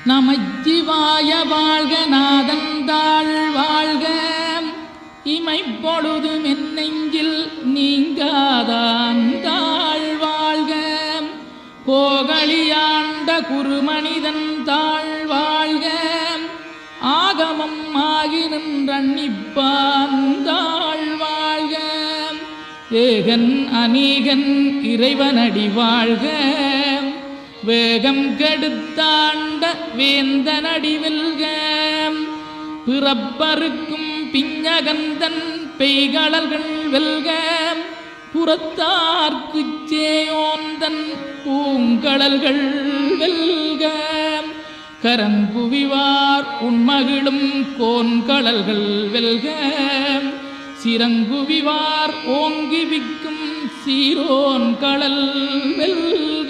நமச்சிவாய வாழ்க நாதந்தாள் வாழ்க இமைப்பொழுது மென்னெஞ்சில் நீங்காதாந்தாள் வாழ்க கோகலியாண்ட குருமனிதன் தாழ் வாழ்க ஆகமம் ஆகி நின்றன்னிப்பாந்தாள் வாழ்க ஏகன் அநீகன் இறைவனடி வாழ்க வேகம் கெடுத்தாண்ட வேந்தனடி வெல்க பிறப்பருக்கும் பிஞகந்தன் பெய்களர்கள் வெல்க புறத்தார்க்குச் சேயோந்தன் பூங்கடல்கள் வெல்க கரங்குவிவார் உண்மகிழும் கோன்கடல்கள் வெல்க சிறங்குவிவார் ஓங்கி விக்கும் சீரோன் கடல் வெல்க.